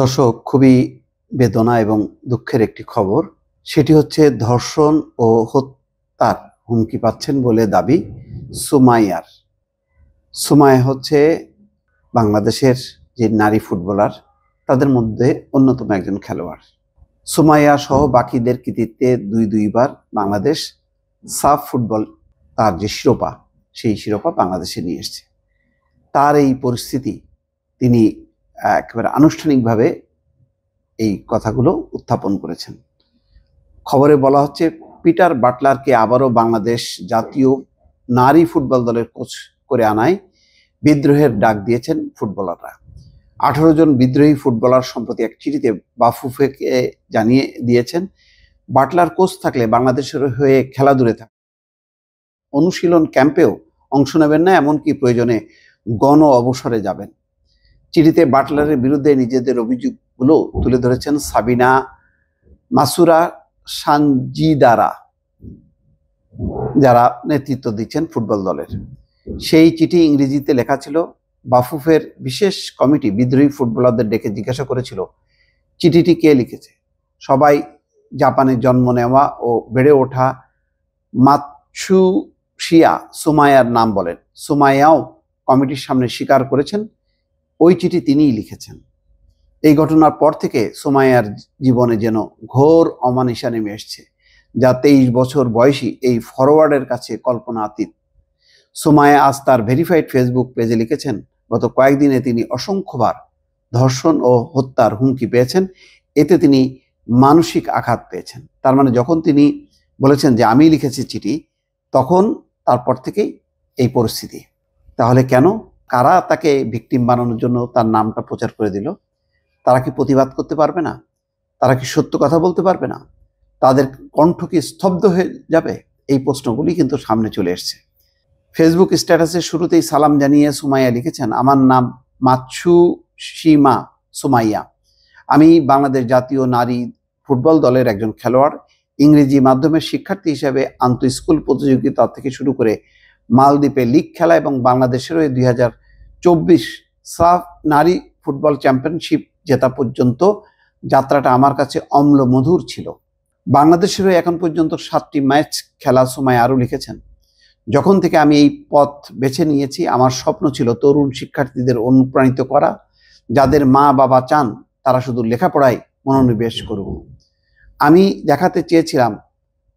দর্শক, খুবই বেদনা এবং দুঃখের একটি খবর। সেটি হচ্ছে ধর্ষণ ও হত্যার হুমকি পাচ্ছেন বলে দাবি সুমাইয়ার। সুমাইয়া হচ্ছে বাংলাদেশের যে নারী ফুটবলার তাদের মধ্যে অন্যতম একজন খেলোয়াড়। সুমাইয়া সহ বাকিদের কৃতিত্বে দুইবার বাংলাদেশ সাফ ফুটবল তার যে শিরোপা, সেই শিরোপা বাংলাদেশে নিয়ে এসছে। তার এই পরিস্থিতি তিনি একেবারে আনুষ্ঠানিকভাবে এই কথাগুলো উত্থাপন করেছেন। খবরে বলা হচ্ছে পিটার বাটলারকে আবারও বাংলাদেশ জাতীয় নারী ফুটবল দলের কোচ করে আনায় বিদ্রোহের ডাক দিয়েছেন ফুটবলাররা। 18 জন বিদ্রোহী ফুটবলার সম্প্রতি এক চিঠিতে বাফুফেকে জানিয়ে দিয়েছেন, বাটলার কোচ থাকলে বাংলাদেশের হয়ে খেলা দূরে থাকে, অনুশীলন ক্যাম্পেও অংশ নেবেন না, এমনকি প্রয়োজনে গণ অবসরে যাবেন। চিঠিতে বাটলারের বিরুদ্ধে নিজেদের অভিযোগগুলো তুলে ধরেছেন সাবিনা মাসুরা সানজিদারা, যারা নেতৃত্ব দিচ্ছেন ফুটবল দলের। সেই চিঠি ইংরেজিতে লেখা ছিল। বাফুফের বিশেষ কমিটি বিদ্রোহী ফুটবলারদের ডেকে জিজ্ঞাসা করেছিল, চিঠিটি কে লিখেছে? সবাই জাপানে জন্ম নেওয়া ও বেড়ে ওঠা মাতসুশিয়া সুমাইয়ার নাম বলেন। সুমাইয়াও কমিটির সামনে স্বীকার করেছেন ওই চিঠি তিনিই লিখেছেন। এই ঘটনার পর থেকে সুমাইয়ার জীবনে যেন ঘোর অমানিসা নেমে এসছে, যা 23 বছর বয়সী এই ফরওয়ার্ডের কাছে কল্পনাতীত। সুমাইয়া আজ তার ভেরিফাইড ফেসবুক পেজে লিখেছেন, গত কয়েকদিনে তিনি অসংখ্যবার ধর্ষণ ও হত্যার হুমকি পেয়েছেন। এতে তিনি মানসিক আঘাত পেয়েছেন। তার মানে যখন তিনি বলেছেন যে আমি লিখেছি চিঠি, তখন তারপর থেকেই এই পরিস্থিতি। তাহলে কেন? কারা তাকে ভিকটিম বানানোর জন্য তার নামটা প্রচার করে দিল? তারা কি প্রতিবাদ করতে পারবে না? তারা কি সত্য কথা বলতে পারবে না? তাদের কণ্ঠ কি স্তব্ধ হয়ে যাবে? এই প্রশ্নগুলি কিন্তু সামনে চলে এসছে। ফেসবুক স্ট্যাটাসের শুরুতেই সালাম জানিয়ে সুমাইয়া লিখেছেন, আমার নাম মাতসুশিমা সুমাইয়া। আমি বাংলাদেশ জাতীয় নারী ফুটবল দলের একজন খেলোয়াড়। ইংরেজি মাধ্যমের শিক্ষার্থী হিসেবে আন্তঃস্কুল প্রতিযোগিতা থেকে শুরু করে মালদ্বীপে লিগ খেলা এবং বাংলাদেশের হয়ে 2024 সাফ নারী ফুটবল চ্যাম্পিয়নশিপ জেতা পর্যন্ত যাত্রাটা আমার কাছে অম্ল মধুর ছিল। বাংলাদেশের হয়ে এখন পর্যন্ত 7টি ম্যাচ খেলা সুমাইয়া আরও লিখেছেন। যখন থেকে আমি এই পথ বেছে নিয়েছি, আমার স্বপ্ন ছিল তরুণ শিক্ষার্থীদের অনুপ্রাণিত করা, যাদের মা বাবা চান তারা শুধু লেখাপড়ায় মনোনিবেশ করুক। আমি দেখাতে চেয়েছিলাম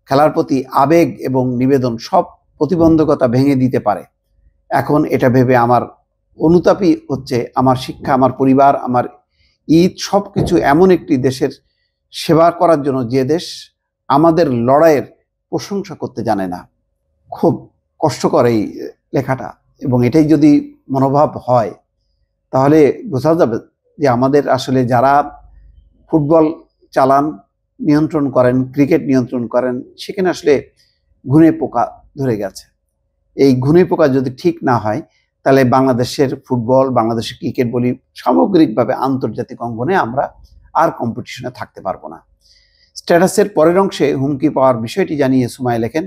খেলার প্রতি আবেগ এবং নিবেদন সব প্রতিবন্ধকতা ভেঙে দিতে পারে। এখন এটা ভেবে আমার অনুতাপই হচ্ছে, আমার শিক্ষা, আমার পরিবার, আমার ঈদ সবকিছু এমন একটি দেশের সেবা করার জন্য যে দেশ আমাদের লড়াইয়ের প্রশংসা করতে জানে না। খুব কষ্টকর এই লেখাটা, এবং এটাই যদি মনোভাব হয় তাহলে বোঝা যাবে যে আমাদের আসলে যারা ফুটবল চালান, নিয়ন্ত্রণ করেন, ক্রিকেট নিয়ন্ত্রণ করেন, সেখানে আসলে ঘুনে পোকা ধরে গেছে। এই ঘুনে পোকা যদি ঠিক না হয় তাহলে বাংলাদেশের ফুটবল, বাংলাদেশের ক্রিকেট বলি, সামগ্রিকভাবে আন্তর্জাতিক অঙ্গনে আমরা আর কম্পিটিশনে থাকতে পারবো না। স্ট্যাটাসের পরের অংশে হুমকি পাওয়ার বিষয়টি জানিয়ে সুমাইয়া লেখেন,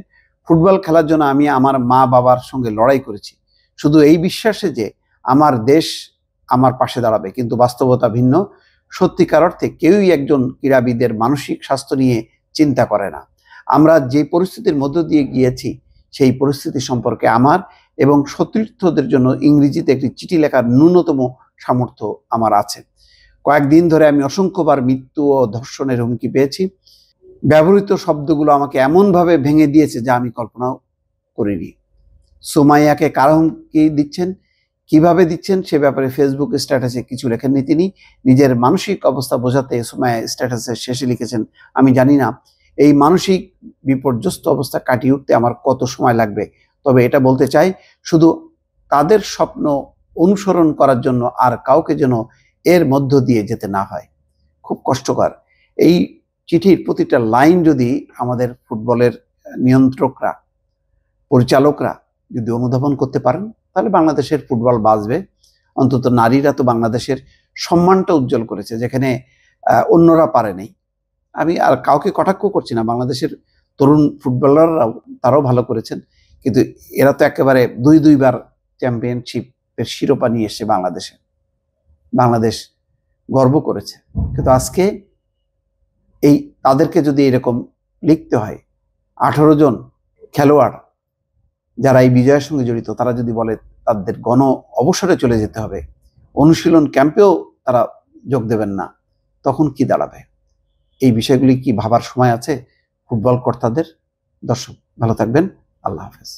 ফুটবল খেলার জন্য আমি আমার মা বাবার সঙ্গে লড়াই করেছি, শুধু এই বিশ্বাসে যে আমার দেশ আমার পাশে দাঁড়াবে। কিন্তু বাস্তবতা ভিন্ন। সত্যিকার অর্থে কেউই একজন ক্রীড়াবিদের মানসিক স্বাস্থ্য নিয়ে চিন্তা করে না। আমরা যে পরিস্থিতির মধ্য দিয়ে গিয়েছি, সেই পরিস্থিতি সম্পর্কে আমার এবং সতীর্থদের জন্য ইংরেজিতে একটি চিঠি লেখার ন্যূনতম সামর্থ্য আমার আছে। কয়েকদিন ধরে আমি অসংখ্যবার মৃত্যু ও ধর্ষণের হুমকি পেয়েছি। ব্যবহৃত শব্দগুলো আমাকে এমনভাবে ভেঙে দিয়েছে যা আমি কল্পনাও করিনি। সুমাইয়াকে কারা হুমকি দিচ্ছেন, কিভাবে দিচ্ছেন, সে ব্যাপারে ফেসবুক স্ট্যাটাসে কিছু লেখেননি তিনি। নিজের মানসিক অবস্থা বোঝাতে সুমাইয়া স্ট্যাটাসের শেষে লিখেছেন, আমি জানি না এই মানসিক বিপর্যস্ত অবস্থা কাটিয়ে উঠতে আমার কত সময় লাগবে, তবে এটা বলতে চাই, শুধু তাদের স্বপ্ন অনুসরণ করার জন্য আর কাউকে যেন এর মধ্য দিয়ে যেতে না হয়। খুব কষ্টকর। এই চিঠির প্রতিটা লাইন যদি আমাদের ফুটবলের নিয়ন্ত্রকরা, পরিচালকরা যদি অনুধাবন করতে পারেন, তাহলে বাংলাদেশের ফুটবল বাঁচবে। অন্তত নারীরা তো বাংলাদেশের সম্মানটা উজ্জ্বল করেছে, যেখানে অন্যরা পারেনি। আমি আর কাউকে কটাক্ষ করছি না, বাংলাদেশের তরুণ ফুটবলাররাও তারাও ভালো করেছেন, কিন্তু এরা তো একেবারে দুইবার চ্যাম্পিয়নশিপের শিরোপা নিয়ে এসছে বাংলাদেশে। বাংলাদেশ গর্ব করেছে। কিন্তু আজকে এই তাদেরকে যদি এরকম লিখতে হয়, 18 জন খেলোয়াড় যারা এই বিজয়ের সঙ্গে জড়িত, তারা যদি বলে তাদের গণ অবসরে চলে যেতে হবে, অনুশীলন ক্যাম্পেও তারা যোগ দেবেন না, তখন কি দাঁড়াবে? এই বিষয়গুলি কি ভাবার সময় আছে ফুটবল কর্তাদের? দর্শক ভালো থাকবেন, আল্লাহ হাফেজ।